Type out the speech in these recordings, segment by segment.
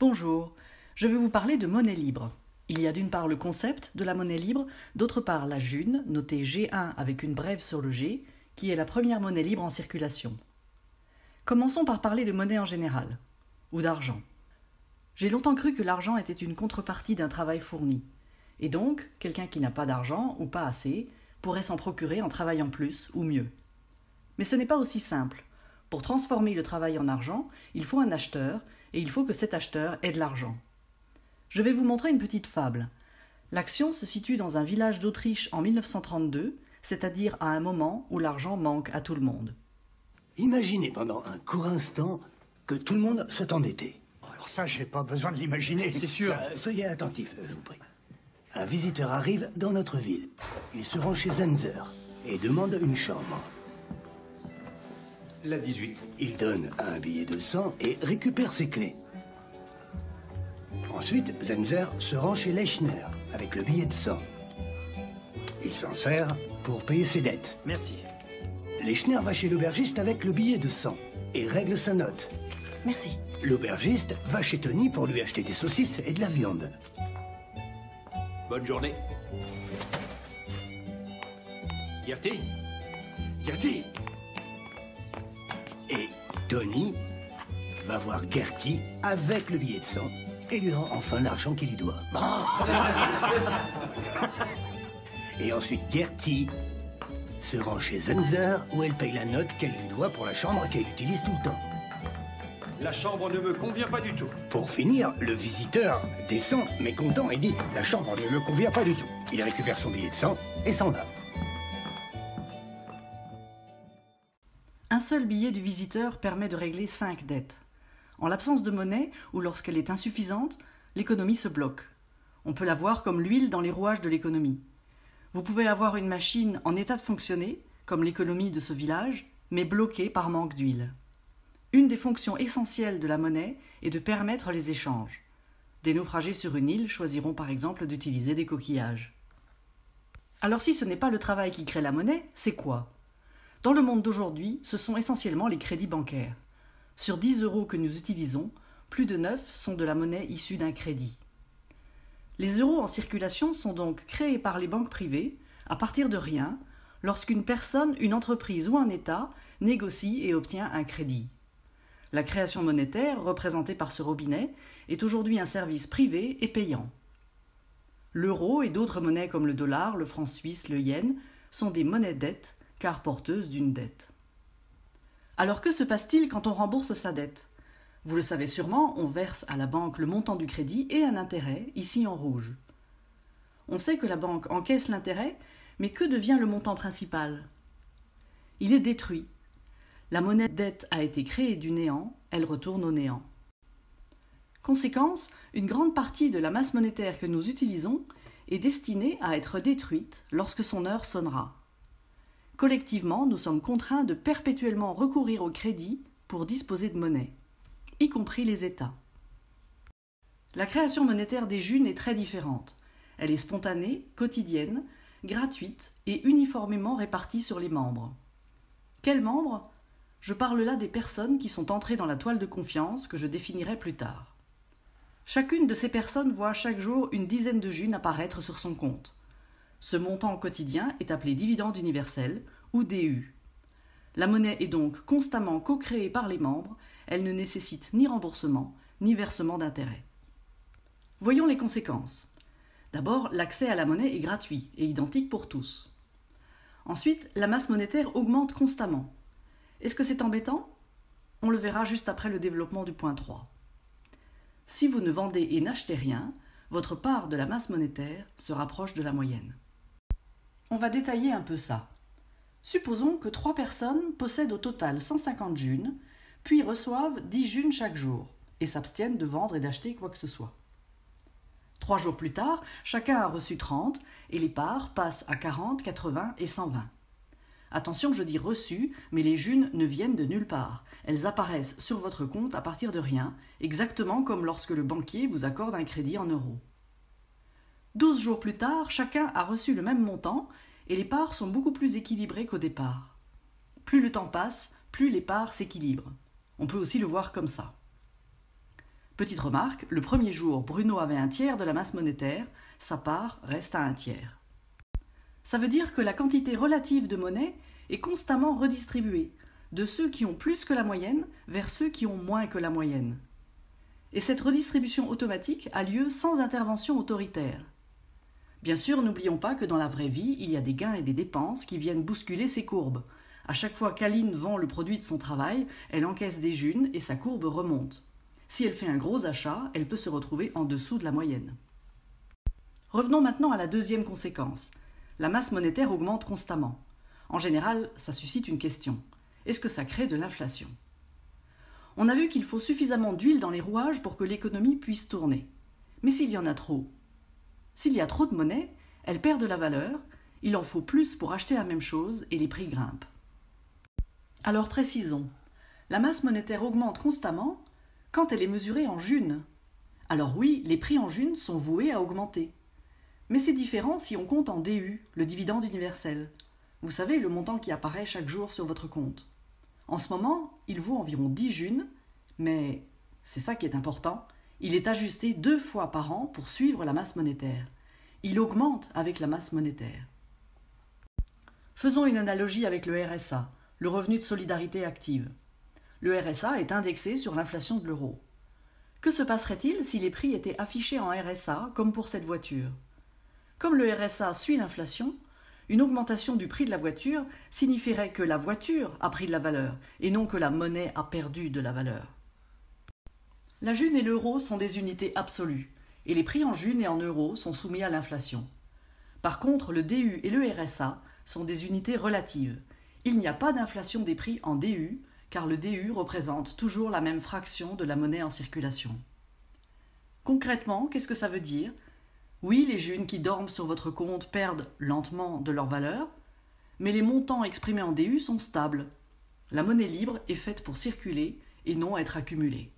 Bonjour, je vais vous parler de monnaie libre. Il y a d'une part le concept de la monnaie libre, d'autre part la June, notée G1 avec une brève sur le G, qui est la première monnaie libre en circulation. Commençons par parler de monnaie en général, ou d'argent. J'ai longtemps cru que l'argent était une contrepartie d'un travail fourni, et donc quelqu'un qui n'a pas d'argent, ou pas assez, pourrait s'en procurer en travaillant plus ou mieux. Mais ce n'est pas aussi simple. Pour transformer le travail en argent, il faut un acheteur, et il faut que cet acheteur ait de l'argent. Je vais vous montrer une petite fable. L'action se situe dans un village d'Autriche en 1932, c'est-à-dire à un moment où l'argent manque à tout le monde. Imaginez pendant un court instant que tout le monde soit endetté. Alors ça, j'ai pas besoin de l'imaginer. C'est sûr. Soyez attentifs, je vous prie. Un visiteur arrive dans notre ville. Il se rend chez Zenzer et demande une chambre. La 18. Il donne un billet de 100 et récupère ses clés. Ensuite, Zenzer se rend chez Lechner avec le billet de 100. Il s'en sert pour payer ses dettes. Merci. Lechner va chez l'aubergiste avec le billet de 100 et règle sa note. Merci. L'aubergiste va chez Tony pour lui acheter des saucisses et de la viande. Bonne journée. Gertie. Gertie. Et Tony va voir Gertie avec le billet de 100 et lui rend enfin l'argent qu'il lui doit. Et ensuite Gertie se rend chez Zenzer où elle paye la note qu'elle lui doit pour la chambre qu'elle utilise tout le temps. La chambre ne me convient pas du tout. Pour finir, le visiteur descend mécontent et dit « La chambre ne me convient pas du tout ». Il récupère son billet de 100 et s'en va. Un seul billet du visiteur permet de régler 5 dettes. En l'absence de monnaie, ou lorsqu'elle est insuffisante, l'économie se bloque. On peut la voir comme l'huile dans les rouages de l'économie. Vous pouvez avoir une machine en état de fonctionner, comme l'économie de ce village, mais bloquée par manque d'huile. Une des fonctions essentielles de la monnaie est de permettre les échanges. Des naufragés sur une île choisiront par exemple d'utiliser des coquillages. Alors si ce n'est pas le travail qui crée la monnaie, c'est quoi ? Dans le monde d'aujourd'hui, ce sont essentiellement les crédits bancaires. Sur 10 € que nous utilisons, plus de 9 sont de la monnaie issue d'un crédit. Les euros en circulation sont donc créés par les banques privées, à partir de rien, lorsqu'une personne, une entreprise ou un État négocie et obtient un crédit. La création monétaire, représentée par ce robinet, est aujourd'hui un service privé et payant. L'euro et d'autres monnaies comme le dollar, le franc suisse, le yen sont des monnaies dettes, car porteuses d'une dette. Alors que se passe-t-il quand on rembourse sa dette ? Vous le savez sûrement, on verse à la banque le montant du crédit et un intérêt, ici en rouge. On sait que la banque encaisse l'intérêt, mais que devient le montant principal ? Il est détruit. La monnaie dette a été créée du néant, elle retourne au néant. Conséquence, une grande partie de la masse monétaire que nous utilisons est destinée à être détruite lorsque son heure sonnera. Collectivement, nous sommes contraints de perpétuellement recourir au crédit pour disposer de monnaie, y compris les États. La création monétaire des Junes est très différente. Elle est spontanée, quotidienne, gratuite et uniformément répartie sur les membres. Quels membres ? Je parle là des personnes qui sont entrées dans la toile de confiance que je définirai plus tard. Chacune de ces personnes voit chaque jour une dizaine de Junes apparaître sur son compte. Ce montant quotidien est appelé dividende universel ou DU. La monnaie est donc constamment co-créée par les membres, elle ne nécessite ni remboursement ni versement d'intérêt. Voyons les conséquences. D'abord, l'accès à la monnaie est gratuit et identique pour tous. Ensuite, la masse monétaire augmente constamment. Est-ce que c'est embêtant ? On le verra juste après le développement du point 3. Si vous ne vendez et n'achetez rien, votre part de la masse monétaire se rapproche de la moyenne. On va détailler un peu ça. Supposons que 3 personnes possèdent au total 150 Junes, puis reçoivent 10 Junes chaque jour, et s'abstiennent de vendre et d'acheter quoi que ce soit. 3 jours plus tard, chacun a reçu 30, et les parts passent à 40, 80 et 120. Attention, je dis reçues, mais les Junes ne viennent de nulle part. Elles apparaissent sur votre compte à partir de rien, exactement comme lorsque le banquier vous accorde un crédit en euros. 12 jours plus tard, chacun a reçu le même montant et les parts sont beaucoup plus équilibrées qu'au départ. Plus le temps passe, plus les parts s'équilibrent. On peut aussi le voir comme ça. Petite remarque, le premier jour, Bruno avait un tiers de la masse monétaire, sa part reste à un tiers. Ça veut dire que la quantité relative de monnaie est constamment redistribuée, de ceux qui ont plus que la moyenne vers ceux qui ont moins que la moyenne. Et cette redistribution automatique a lieu sans intervention autoritaire. Bien sûr, n'oublions pas que dans la vraie vie, il y a des gains et des dépenses qui viennent bousculer ces courbes. À chaque fois qu'Aline vend le produit de son travail, elle encaisse des junes et sa courbe remonte. Si elle fait un gros achat, elle peut se retrouver en dessous de la moyenne. Revenons maintenant à la deuxième conséquence. La masse monétaire augmente constamment. En général, ça suscite une question. Est-ce que ça crée de l'inflation ? On a vu qu'il faut suffisamment d'huile dans les rouages pour que l'économie puisse tourner. Mais s'il y en a trop ? S'il y a trop de monnaie, elle perd de la valeur, il en faut plus pour acheter la même chose et les prix grimpent. Alors précisons, la masse monétaire augmente constamment quand elle est mesurée en junes. Alors oui, les prix en junes sont voués à augmenter. Mais c'est différent si on compte en DU, le dividende universel. Vous savez, le montant qui apparaît chaque jour sur votre compte. En ce moment, il vaut environ 10 junes, mais c'est ça qui est important, il est ajusté 2 fois par an pour suivre la masse monétaire. Il augmente avec la masse monétaire. Faisons une analogie avec le RSA, le revenu de solidarité active. Le RSA est indexé sur l'inflation de l'euro. Que se passerait-il si les prix étaient affichés en RSA comme pour cette voiture ? Comme le RSA suit l'inflation, une augmentation du prix de la voiture signifierait que la voiture a pris de la valeur et non que la monnaie a perdu de la valeur. La june et l'euro sont des unités absolues et les prix en june et en euros sont soumis à l'inflation. Par contre, le DU et le RSA sont des unités relatives. Il n'y a pas d'inflation des prix en DU car le DU représente toujours la même fraction de la monnaie en circulation. Concrètement, qu'est-ce que ça veut dire ? Oui, les junes qui dorment sur votre compte perdent lentement de leur valeur, mais les montants exprimés en DU sont stables. La monnaie libre est faite pour circuler et non être accumulée.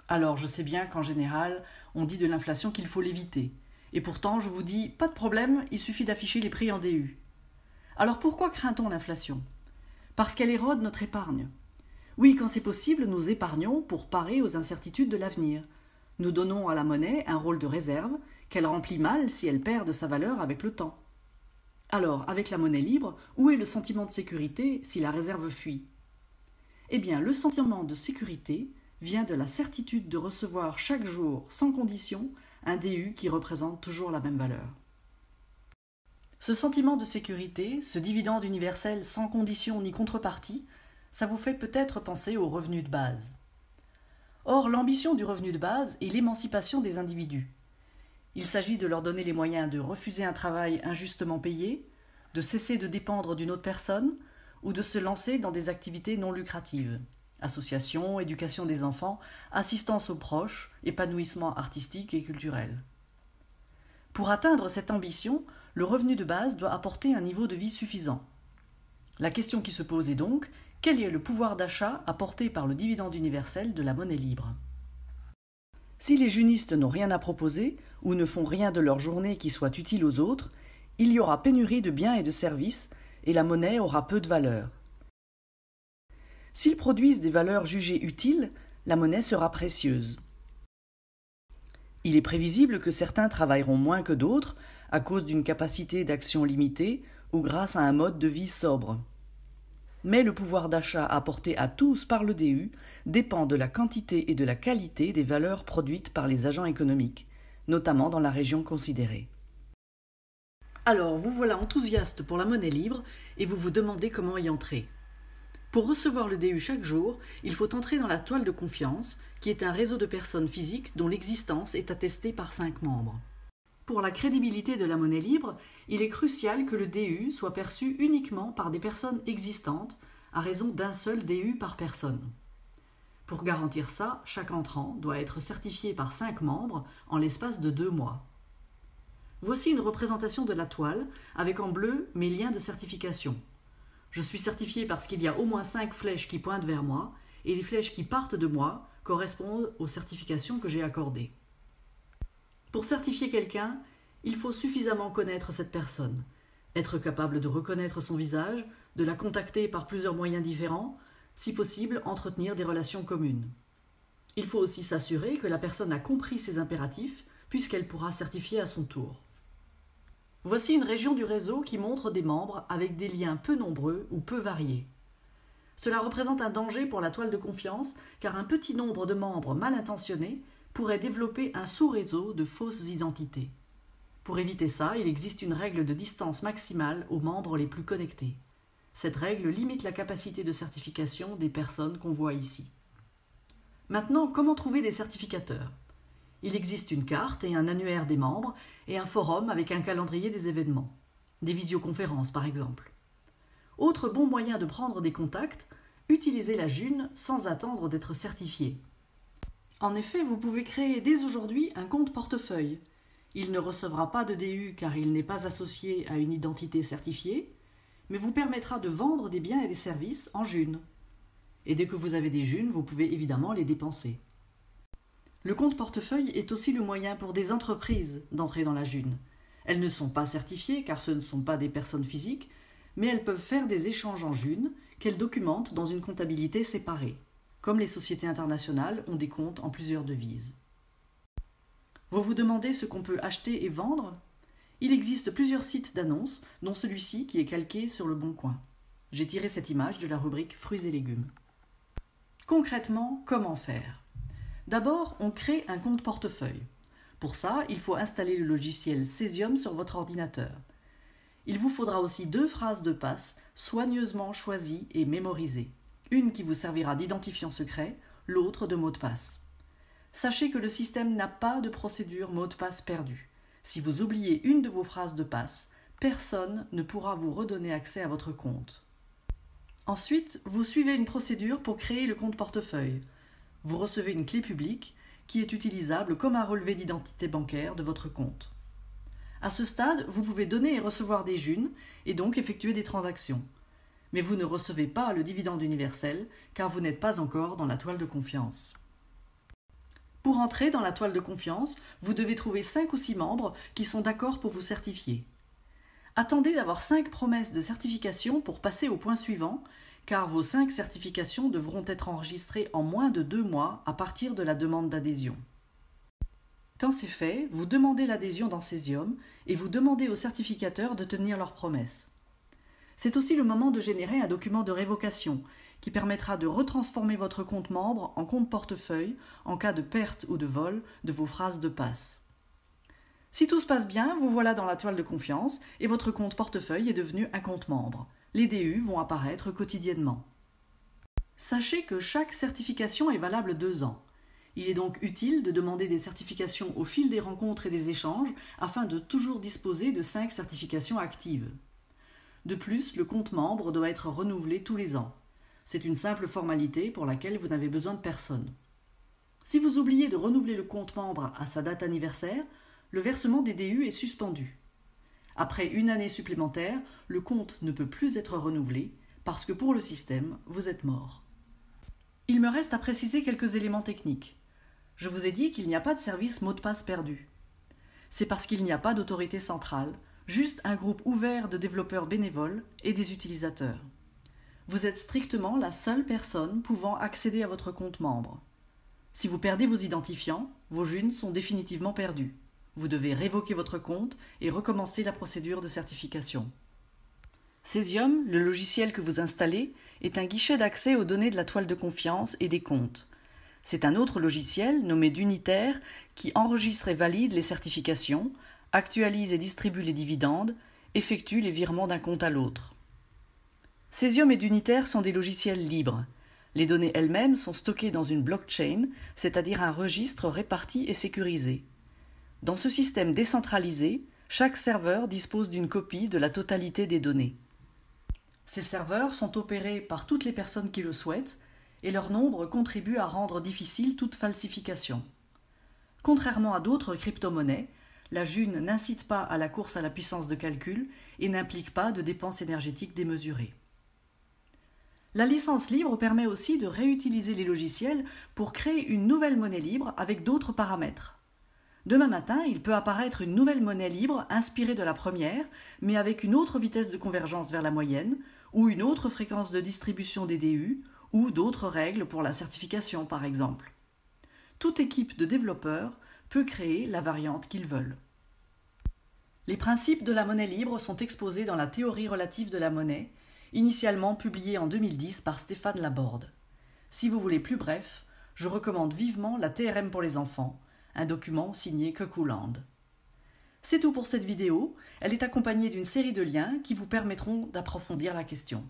Alors, je sais bien qu'en général, on dit de l'inflation qu'il faut l'éviter. Et pourtant, je vous dis, pas de problème, il suffit d'afficher les prix en DU. Alors pourquoi craint-on l'inflation ? Parce qu'elle érode notre épargne. Oui, quand c'est possible, nous épargnons pour parer aux incertitudes de l'avenir. Nous donnons à la monnaie un rôle de réserve qu'elle remplit mal si elle perd de sa valeur avec le temps. Alors, avec la monnaie libre, où est le sentiment de sécurité si la réserve fuit ? Eh bien, le sentiment de sécurité vient de la certitude de recevoir chaque jour, sans condition, un DU qui représente toujours la même valeur. Ce sentiment de sécurité, ce dividende universel sans condition ni contrepartie, ça vous fait peut-être penser au revenu de base. Or, l'ambition du revenu de base est l'émancipation des individus. Il s'agit de leur donner les moyens de refuser un travail injustement payé, de cesser de dépendre d'une autre personne ou de se lancer dans des activités non lucratives. Association, éducation des enfants, assistance aux proches, épanouissement artistique et culturel. Pour atteindre cette ambition, le revenu de base doit apporter un niveau de vie suffisant. La question qui se pose est donc, quel est le pouvoir d'achat apporté par le dividende universel de la monnaie libre ? Si les junistes n'ont rien à proposer ou ne font rien de leur journée qui soit utile aux autres, il y aura pénurie de biens et de services et la monnaie aura peu de valeur. S'ils produisent des valeurs jugées utiles, la monnaie sera précieuse. Il est prévisible que certains travailleront moins que d'autres à cause d'une capacité d'action limitée ou grâce à un mode de vie sobre. Mais le pouvoir d'achat apporté à tous par le DU dépend de la quantité et de la qualité des valeurs produites par les agents économiques, notamment dans la région considérée. Alors, vous voilà enthousiaste pour la monnaie libre et vous vous demandez comment y entrer. Pour recevoir le DU chaque jour, il faut entrer dans la toile de confiance, qui est un réseau de personnes physiques dont l'existence est attestée par 5 membres. Pour la crédibilité de la monnaie libre, il est crucial que le DU soit perçu uniquement par des personnes existantes, à raison d'un seul DU par personne. Pour garantir ça, chaque entrant doit être certifié par 5 membres en l'espace de 2 mois. Voici une représentation de la toile, avec en bleu mes liens de certification. Je suis certifié parce qu'il y a au moins 5 flèches qui pointent vers moi, et les flèches qui partent de moi correspondent aux certifications que j'ai accordées. Pour certifier quelqu'un, il faut suffisamment connaître cette personne, être capable de reconnaître son visage, de la contacter par plusieurs moyens différents, si possible entretenir des relations communes. Il faut aussi s'assurer que la personne a compris ces impératifs, puisqu'elle pourra certifier à son tour. Voici une région du réseau qui montre des membres avec des liens peu nombreux ou peu variés. Cela représente un danger pour la toile de confiance, car un petit nombre de membres mal intentionnés pourrait développer un sous-réseau de fausses identités. Pour éviter ça, il existe une règle de distance maximale aux membres les plus connectés. Cette règle limite la capacité de certification des personnes qu'on voit ici. Maintenant, comment trouver des certificateurs ? Il existe une carte et un annuaire des membres et un forum avec un calendrier des événements. Des visioconférences, par exemple. Autre bon moyen de prendre des contacts, utilisez la June sans attendre d'être certifié. En effet, vous pouvez créer dès aujourd'hui un compte portefeuille. Il ne recevra pas de DU car il n'est pas associé à une identité certifiée, mais vous permettra de vendre des biens et des services en June. Et dès que vous avez des Junes, vous pouvez évidemment les dépenser. Le compte portefeuille est aussi le moyen pour des entreprises d'entrer dans la June. Elles ne sont pas certifiées car ce ne sont pas des personnes physiques, mais elles peuvent faire des échanges en June qu'elles documentent dans une comptabilité séparée, comme les sociétés internationales ont des comptes en plusieurs devises. Vous vous demandez ce qu'on peut acheter et vendre ? Il existe plusieurs sites d'annonces, dont celui-ci qui est calqué sur le Bon Coin. J'ai tiré cette image de la rubrique Fruits et légumes. Concrètement, comment faire ? D'abord, on crée un compte portefeuille. Pour ça, il faut installer le logiciel Cesium sur votre ordinateur. Il vous faudra aussi 2 phrases de passe soigneusement choisies et mémorisées. Une qui vous servira d'identifiant secret, l'autre de mot de passe. Sachez que le système n'a pas de procédure mot de passe perdu. Si vous oubliez une de vos phrases de passe, personne ne pourra vous redonner accès à votre compte. Ensuite, vous suivez une procédure pour créer le compte portefeuille. Vous recevez une clé publique qui est utilisable comme un relevé d'identité bancaire de votre compte. À ce stade, vous pouvez donner et recevoir des Junes et donc effectuer des transactions. Mais vous ne recevez pas le dividende universel car vous n'êtes pas encore dans la toile de confiance. Pour entrer dans la toile de confiance, vous devez trouver 5 ou 6 membres qui sont d'accord pour vous certifier. Attendez d'avoir 5 promesses de certification pour passer au point suivant, car vos 5 certifications devront être enregistrées en moins de 2 mois à partir de la demande d'adhésion. Quand c'est fait, vous demandez l'adhésion dans Cesium et vous demandez aux certificateurs de tenir leurs promesses. C'est aussi le moment de générer un document de révocation qui permettra de retransformer votre compte membre en compte portefeuille en cas de perte ou de vol de vos phrases de passe. Si tout se passe bien, vous voilà dans la toile de confiance et votre compte portefeuille est devenu un compte membre. Les DU vont apparaître quotidiennement. Sachez que chaque certification est valable 2 ans. Il est donc utile de demander des certifications au fil des rencontres et des échanges afin de toujours disposer de 5 certifications actives. De plus, le compte membre doit être renouvelé tous les ans. C'est une simple formalité pour laquelle vous n'avez besoin de personne. Si vous oubliez de renouveler le compte membre à sa date anniversaire, le versement des DU est suspendu. Après 1 année supplémentaire, le compte ne peut plus être renouvelé parce que pour le système, vous êtes mort. Il me reste à préciser quelques éléments techniques. Je vous ai dit qu'il n'y a pas de service mot de passe perdu. C'est parce qu'il n'y a pas d'autorité centrale, juste un groupe ouvert de développeurs bénévoles et des utilisateurs. Vous êtes strictement la seule personne pouvant accéder à votre compte membre. Si vous perdez vos identifiants, vos Junes sont définitivement perdus. Vous devez révoquer votre compte et recommencer la procédure de certification. Cesium, le logiciel que vous installez, est un guichet d'accès aux données de la toile de confiance et des comptes. C'est un autre logiciel, nommé d'Unitaire, qui enregistre et valide les certifications, actualise et distribue les dividendes, effectue les virements d'un compte à l'autre. Cesium et d'Unitaire sont des logiciels libres. Les données elles-mêmes sont stockées dans une blockchain, c'est-à-dire un registre réparti et sécurisé. Dans ce système décentralisé, chaque serveur dispose d'une copie de la totalité des données. Ces serveurs sont opérés par toutes les personnes qui le souhaitent et leur nombre contribue à rendre difficile toute falsification. Contrairement à d'autres crypto-monnaies, la June n'incite pas à la course à la puissance de calcul et n'implique pas de dépenses énergétiques démesurées. La licence libre permet aussi de réutiliser les logiciels pour créer une nouvelle monnaie libre avec d'autres paramètres. Demain matin, il peut apparaître une nouvelle monnaie libre inspirée de la première, mais avec une autre vitesse de convergence vers la moyenne, ou une autre fréquence de distribution des DU, ou d'autres règles pour la certification par exemple. toute équipe de développeurs peut créer la variante qu'ils veulent. Les principes de la monnaie libre sont exposés dans la théorie relative de la monnaie, initialement publiée en 2010 par Stéphane Laborde. Si vous voulez plus bref, je recommande vivement la TRM pour les enfants, un document signé Kekuland. C'est tout pour cette vidéo, elle est accompagnée d'une série de liens qui vous permettront d'approfondir la question.